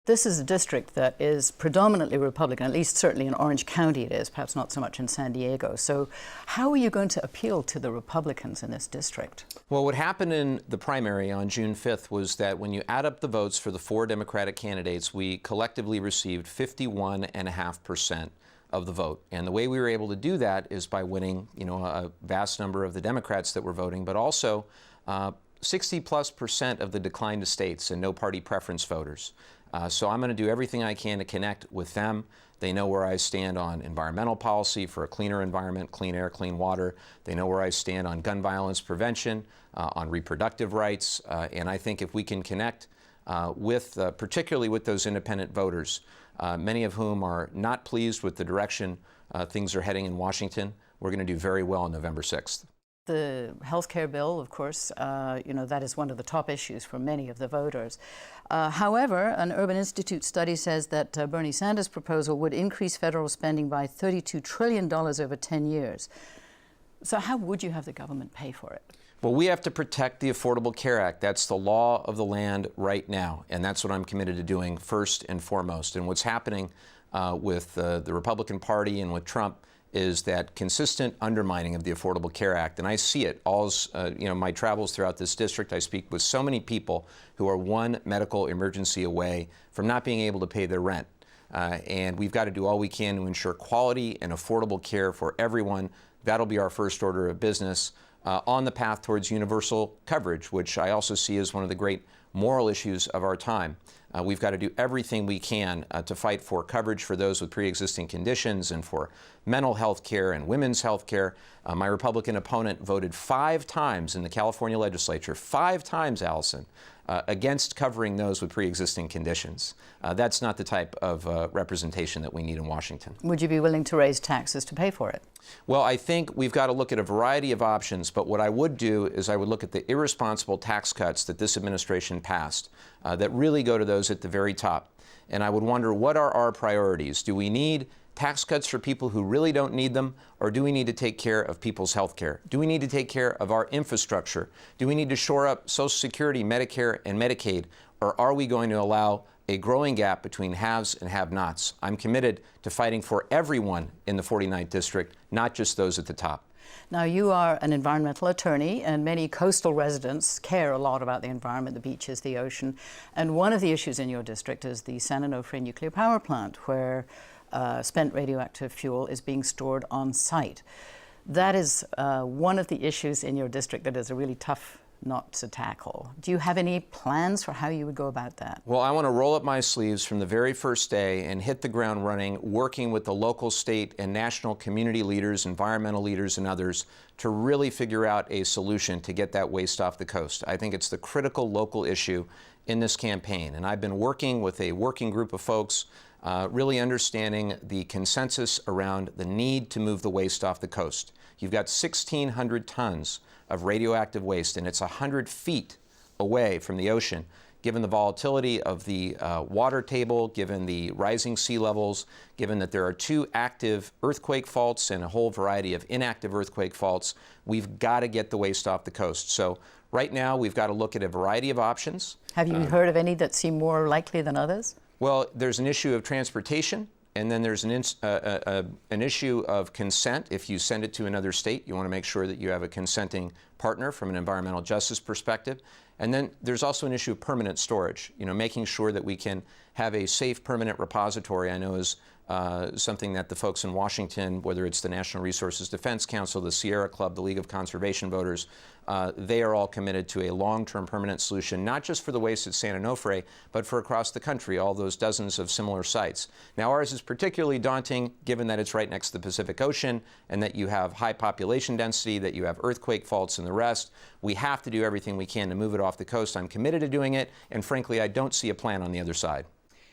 This is a district that is predominantly Republican, at least certainly in Orange County it is, perhaps not so much in San Diego. So how are you going to appeal to the Republicans in this district? Well, what happened in the primary on June 5th was that when you add up the votes for the 4 Democratic candidates, we collectively received 51.5% of the vote. And the way we were able to do that is by winning, a vast number of the Democrats that were voting, but also 60+% of the declined estates and no party preference voters. So I'm going to do everything I can to connect with them. They know where I stand on environmental policy for a cleaner environment, clean air, clean water. They know where I stand on gun violence prevention, on reproductive rights. And I think if we can connect particularly with those independent voters, many of whom are not pleased with the direction things are heading in Washington, we're going to do very well on November 6th. The health care bill, of course, that is one of the top issues for many of the voters. However, an Urban Institute study says that Bernie Sanders' proposal would increase federal spending by $32 trillion over 10 years. So how would you have the government pay for it? Well, we have to protect the Affordable Care Act. That's the law of the land right now, and that's what I'm committed to doing first and foremost. And what's happening with the Republican Party and with Trump is that consistent undermining of the Affordable Care Act. And I see it all, my travels throughout this district. I speak with so many people who are one medical emergency away from not being able to pay their rent. And we've got to do all we can to ensure quality and affordable care for everyone. That'll be our first order of business on the path towards universal coverage, which I also see as one of the great moral issues of our time. We've got to do everything we can to fight for coverage for those with pre-existing conditions and for mental health care and women's health care. My Republican opponent voted 5 times in the California legislature, 5 times, Allison, against covering those with pre-existing conditions. That's not the type of representation that we need in Washington. Would you be willing to raise taxes to pay for it? Well, I think we've got to look at a variety of options, but what I would do is I would look at the irresponsible tax cuts that this administration passed that really go to those at the very top. And I would wonder, what are our priorities? Do we need tax cuts for people who really don't need them, or do we need to take care of people's health care? Do we need to take care of our infrastructure? Do we need to shore up Social Security, Medicare, and Medicaid, or are we going to allow a growing gap between haves and have-nots? I'm committed to fighting for everyone in the 49th District, not just those at the top. Now, you are an environmental attorney, and many coastal residents care a lot about the environment, the beaches, the ocean. And one of the issues in your district is the San Onofre nuclear power plant, where spent radioactive fuel is being stored on site. That is one of the issues in your district that is a really tough nut to tackle. Do you have any plans for how you would go about that? Well, I want to roll up my sleeves from the very first day and hit the ground running, working with the local, state, and national community leaders, environmental leaders, and others to really figure out a solution to get that waste off the coast. I think it's the critical local issue in this campaign, and I've been working with a working group of folks really understanding the consensus around the need to move the waste off the coast. You've got 1,600 tons of radioactive waste, and it's 100 feet away from the ocean. Given the volatility of the water table, given the rising sea levels, given that there are 2 active earthquake faults and a whole variety of inactive earthquake faults, we've got to get the waste off the coast. So right now, we've got to look at a variety of options. Have you heard of any that seem more likely than others? Well, there's an issue of transportation, and then there's an issue of consent. If you send it to another state, you want to make sure that you have a consenting partner from an environmental justice perspective. And then there's also an issue of permanent storage, making sure that we can have a safe permanent repository. I know is something that the folks in Washington, whether it's the National Resources Defense Council, the Sierra Club, the League of Conservation Voters, they are all committed to a long-term permanent solution, not just for the waste at San Onofre, but for across the country, all those dozens of similar sites. Now, ours is particularly daunting given that it's right next to the Pacific Ocean and that you have high population density, that you have earthquake faults and the rest. We have to do everything we can to move it off the coast. I'm committed to doing it, and frankly, I don't see a plan on the other side.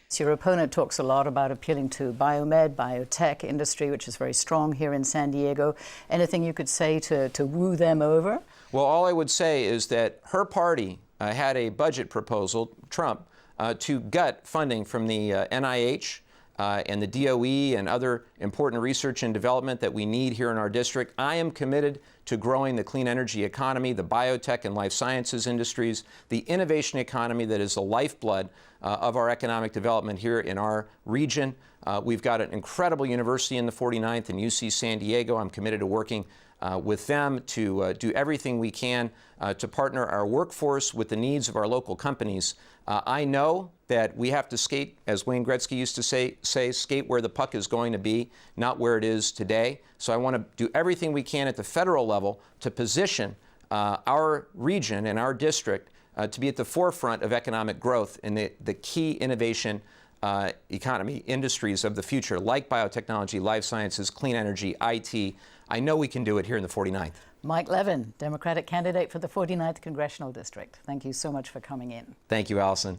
So your opponent talks a lot about appealing to biomed, biotech industry, which is very strong here in San Diego. Anything you could say to woo them over? Well, all I would say is that her party had a budget proposal, Trump, to gut funding from the NIH and the DOE and other important research and development that we need here in our district. I am committed to growing the clean energy economy, the biotech and life sciences industries, the innovation economy that is the lifeblood of our economic development here in our region. We've got an incredible university in the 49th in UC San Diego. I'm committed to working with them to do everything we can to partner our workforce with the needs of our local companies. I know that we have to skate, as Wayne Gretzky used to say, skate where the puck is going to be, not where it is today. So I want to do everything we can at the federal level to position our region and our district to be at the forefront of economic growth in the key innovation economy industries of the future, like biotechnology, life sciences, clean energy, IT. I know we can do it here in the 49th. Mike Levin, Democratic candidate for the 49th Congressional District. Thank you so much for coming in. Thank you, Allison.